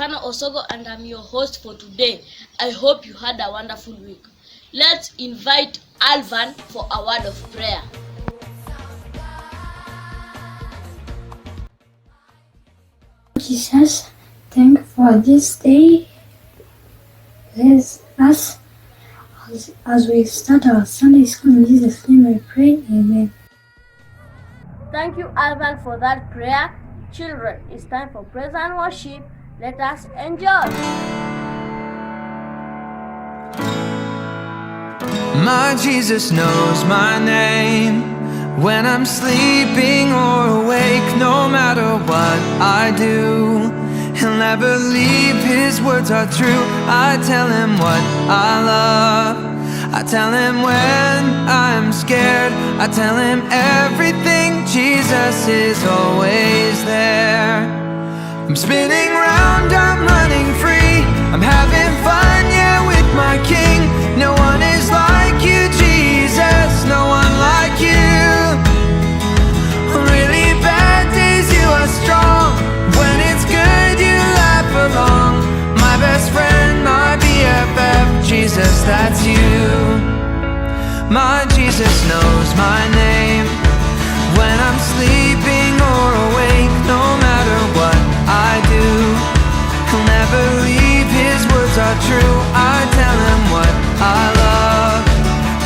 Stefano Osogo and I'm your host for today. I hope you had a wonderful week. Let's invite Alvan for a word of prayer. Jesus, thank you for this day. Bless us as we start our Sunday school. In Jesus' name I pray, amen. Thank you, Alvan, for that prayer. Children, it's time for praise and worship. Let us enjoy. My Jesus knows my name. When I'm sleeping or awake, no matter what I do, He'll never leave, His words are true. I tell Him what I love, I tell Him when I'm scared, I tell Him everything. Jesus is always there. I'm spinning round, I'm running free, I'm having fun, yeah, with my King. No one is like you, Jesus, no one like you. On really bad days you are strong, when it's good you laugh along. My best friend, my BFF, Jesus, that's you. My Jesus knows my name. When I'm sleeping or awake, no matter what I do, He'll never leave, His words are true. I tell Him what I love,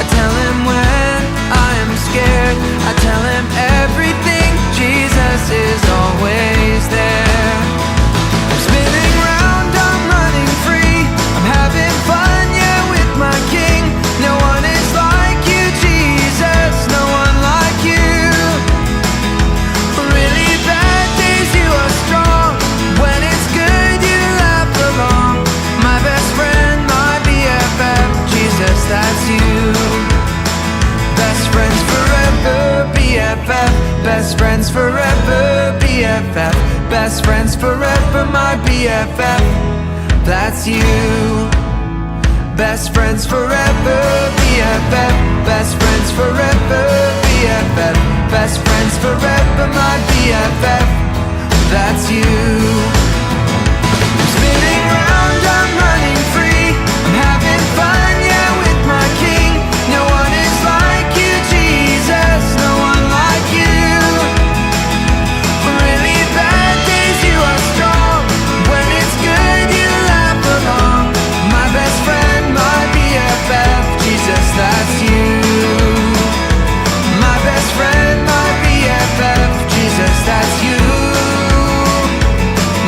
I tell Him when I am scared, I tell Him everything. Jesus is always there. I'm spinning round, I'm running free, I'm having fun, yeah, with my King. No one is like you, Jesus, no one like you. On really bad days you are strong, when it's good you laugh along. My best friend, my BFF, Jesus, that's you. Best friends forever, BFF. Best friends forever, BFF. Best friends forever, my BFF, that's you. Best friends forever, BFF. Best friends forever, BFF. Best friends forever, my BFF, that's you. I'm spinning round, I'm running free, I'm having fun, yeah, with my King. No one is like you, Jesus, no one like you. On really bad days you are strong, when it's good you laugh along. My best friend, my BFF, Jesus, that's you. My best friend, my BFF, Jesus, that's you.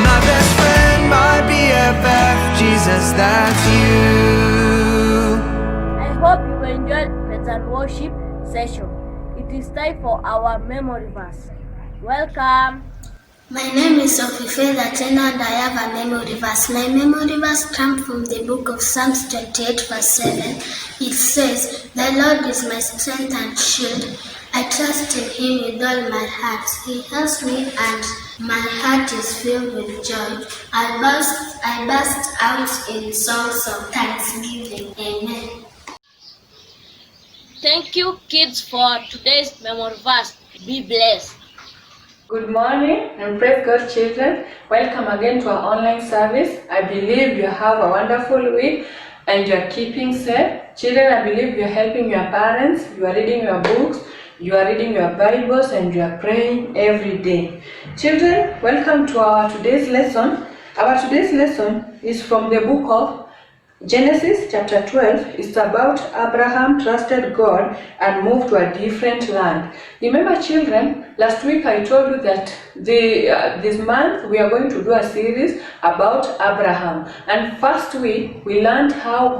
My best friend, my BFF, Jesus, that's you. I hope you enjoyed praise and worship session. It is time for our memory verse. Welcome. My name is Sophie Faith Atena and I have a memory verse. My memory verse comes from the book of Psalms 28 verse 7. It says, "The Lord is my strength and shield. I trust in Him with all my heart. He helps me and my heart is filled with joy. I burst out in songs of thanksgiving." Amen. Thank you, kids, for today's memory verse. Be blessed. Good morning and praise God, children. Welcome again to our online service. I believe you have a wonderful week and you are keeping safe. Children, I believe you are helping your parents, you are reading your books, you are reading your Bibles and you are praying every day. Children, welcome to our today's lesson. Our today's lesson is from the book of Genesis chapter 12. It's about Abraham trusted God and moved to a different land. Remember, children, last week I told you that this month we are going to do a series about Abraham. And first week we learned how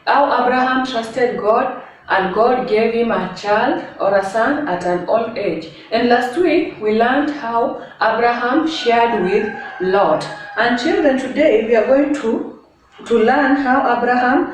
Abraham trusted God and God gave him a child or a son at an old age. And last week we learned how Abraham shared with Lot. And children, today we are going to learn how Abraham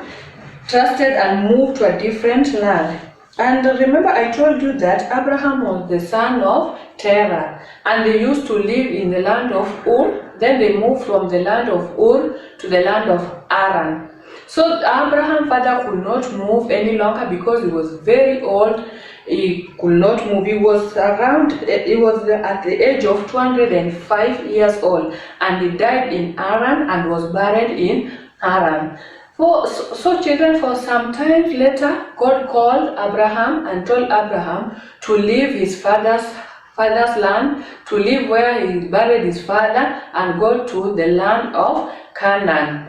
trusted and moved to a different land. And remember, I told you that Abraham was the son of Terah, and they used to live in the land of Ur. Then they moved from the land of Ur to the land of Aran. So Abraham's father could not move any longer because he was very old. He could not move. He was at the age of 205 years old, and he died in Haran and was buried in Haran. So children, for some time later, God called Abraham and told Abraham to leave his father's land, to leave where he buried his father and go to the land of Canaan.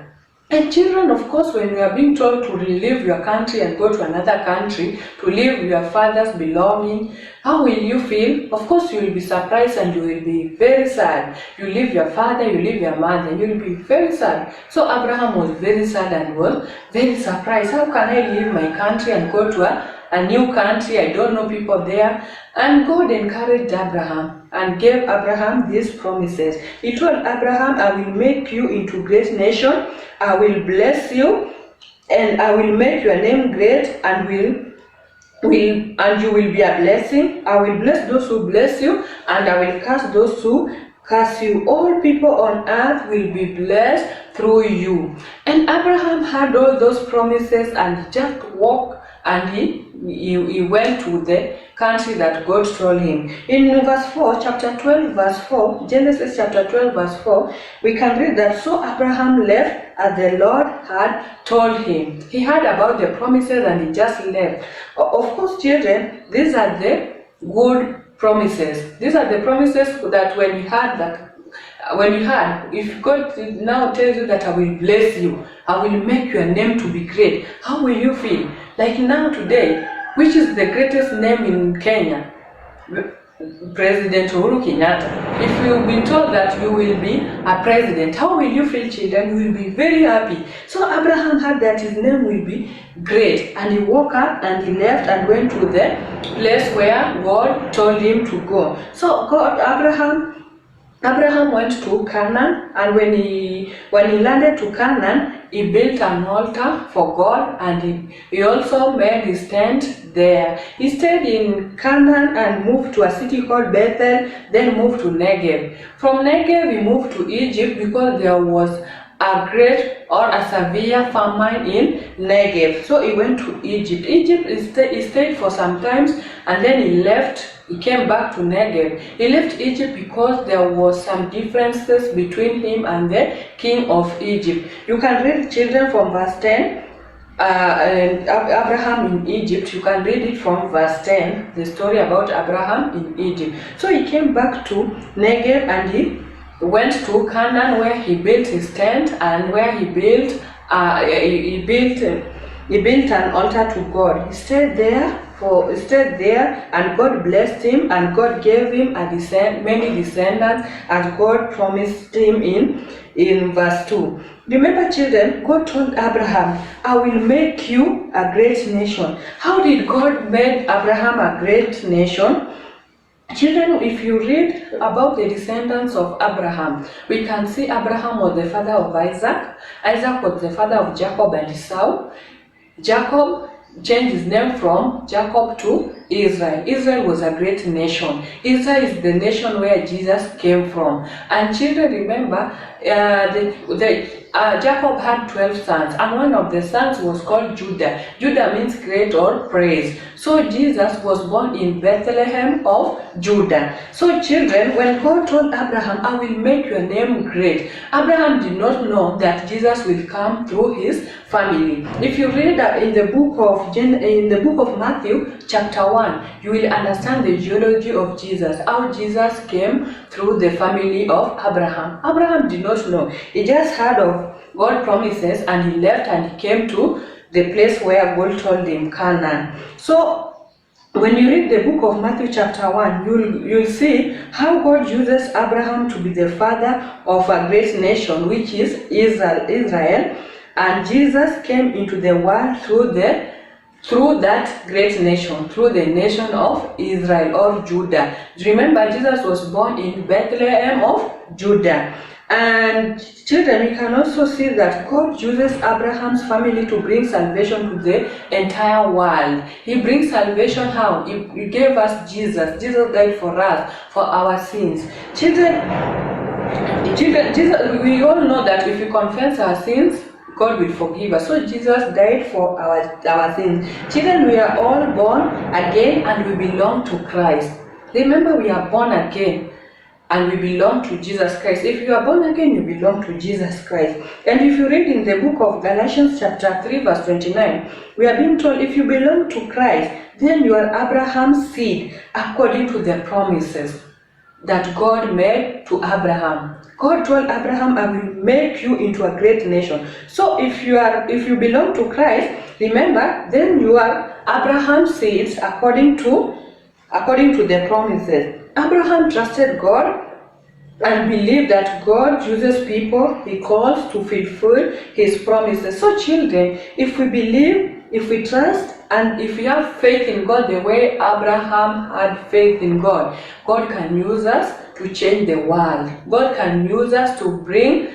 And children, of course, when you are being told to leave your country and go to another country, to leave your father's belonging, how will you feel? Of course, you will be surprised and you will be very sad. You leave your father, you leave your mother, you will be very sad. So Abraham was very sad and was very surprised. How can I leave my country and go to a new country? I don't know people there. And God encouraged Abraham and gave Abraham these promises. He told Abraham, I will make you into great nation, I will bless you, and I will make your name great, and you will be a blessing. I will bless those who bless you, and I will curse those who curse you. All people on earth will be blessed through you. And Abraham had all those promises, and he just walked and he went to the country that God told him. In verse 4, chapter 12, verse 4, Genesis chapter 12, verse 4, we can read that, so Abraham left as the Lord had told him. He heard about the promises and he just left. Of course, children, these are the good promises. These are the promises that when you had, if God now tells you that I will bless you, I will make your name to be great, how will you feel? Like now today, which is the greatest name in Kenya? President Uhuru Kenyatta. If you've been told that you will be a president, how will you feel, children? You will be very happy. So Abraham had that his name will be great, and he woke up and he left and went to the place where God told him to go. So Abraham went to Canaan, and when he landed to Canaan, he built an altar for God, and he also made his tent there. He stayed in Canaan and moved to a city called Bethel, then moved to Negev. From Negev, he moved to Egypt because there was a great or a severe famine in Negev. So he went to Egypt. He stayed for some time, and then he left. He came back to Negev. He left Egypt because there was some differences between him and the king of Egypt. You can read, children, from verse 10. Abraham in Egypt, you can read it from verse 10, the story about Abraham in Egypt. So he came back to Negev and he went to Canaan, where he built his tent and where he built an altar to God. He stayed there and God blessed him, and God gave him many descendants, as God promised him in verse 2. Remember, children, God told Abraham, I will make you a great nation. How did God make Abraham a great nation? Children, if you read about the descendants of Abraham, we can see Abraham was the father of Isaac. Isaac was the father of Jacob and Esau. Jacob changed his name from Jacob to Israel. Israel was a great nation. Israel is the nation where Jesus came from. And children, remember, Jacob had 12 sons, and one of the sons was called Judah. Judah means great or praise. So Jesus was born in Bethlehem of Judah. So children, when God told Abraham, I will make your name great, Abraham did not know that Jesus will come through his family. If you read in the book of Matthew chapter 1, you will understand the genealogy of Jesus, how Jesus came through the family of Abraham. Abraham did not know. He just heard of God promises, and he left and he came to the place where God told him, Canaan. So when you read the book of Matthew chapter 1, you'll see how God uses Abraham to be the father of a great nation, which is Israel, and Jesus came into the world through that great nation, through the nation of Israel or Judah. Remember, Jesus was born in Bethlehem of Judah. And children, we can also see that God uses Abraham's family to bring salvation to the entire world. He brings salvation how? He gave us Jesus. Jesus died for us, for our sins. Children, Jesus, we all know that if we confess our sins, God will forgive us. So Jesus died for our sins. Children, we are all born again and we belong to Christ. Remember, we are born again and we belong to Jesus Christ. If you are born again, you belong to Jesus Christ. And if you read in the book of Galatians chapter 3 verse 29, we are being told if you belong to Christ, then you are Abraham's seed according to the promises that God made to Abraham. God told Abraham, I will make you into a great nation. So if you belong to Christ, remember, then you are Abraham's seeds according to the promises. Abraham trusted God and believed that God uses people he calls to fulfill his promises. So children, if we believe, if we trust, and if we have faith in God the way Abraham had faith in God, God can use us to change the world. God can use us to bring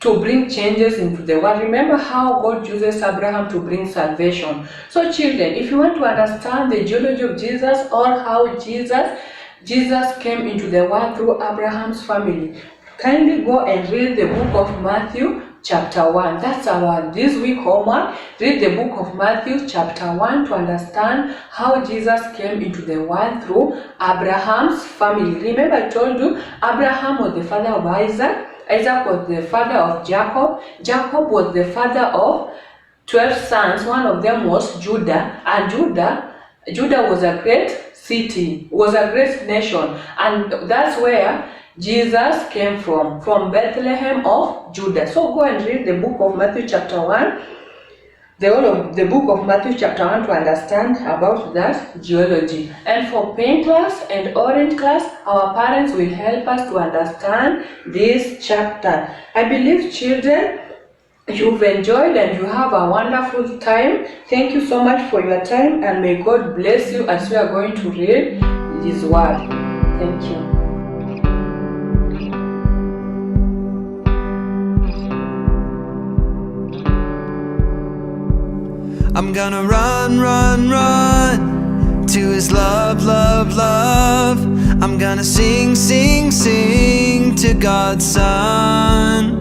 changes into the world. Remember how God uses Abraham to bring salvation. So children, if you want to understand the genealogy of Jesus or how Jesus came into the world through Abraham's family, kindly go and read the book of Matthew chapter 1. That's our this week homework. Read the book of Matthew chapter 1 to understand how Jesus came into the world through Abraham's family. Remember I told you Abraham was the father of Isaac. Isaac was the father of Jacob. Jacob was the father of 12 sons. One of them was Judah. And Judah was a great city, was a great nation. And that's where Jesus came from Bethlehem of Judah. So go and read the book of Matthew chapter 1, the whole of the book of Matthew chapter 1 to understand about that genealogy. And for paint class and orange class, our parents will help us to understand this chapter. I believe children, you've enjoyed and you have a wonderful time. Thank you so much for your time and may God bless you as we are going to read His word. Thank you. I'm gonna run, run, run to His love, love, love. I'm gonna sing, sing, sing to God's Son.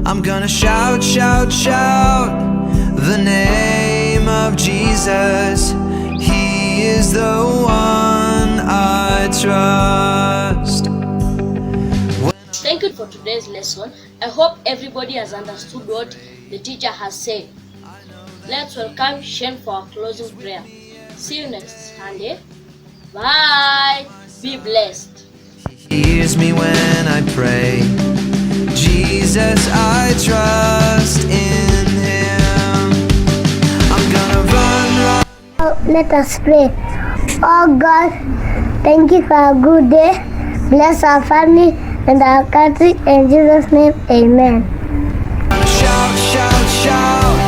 I'm gonna shout, shout, shout the name of Jesus. He is the one I trust. Thank you for today's lesson. I hope everybody has understood what the teacher has said. Let's welcome Shane for our closing prayer. See you next Sunday. Bye. Be blessed. He hears me when I pray. Jesus, I trust in Him. I'm gonna run, run. Let us pray. Oh God, thank you for a good day. Bless our family and our country. In Jesus' name, amen. Shout, shout, shout.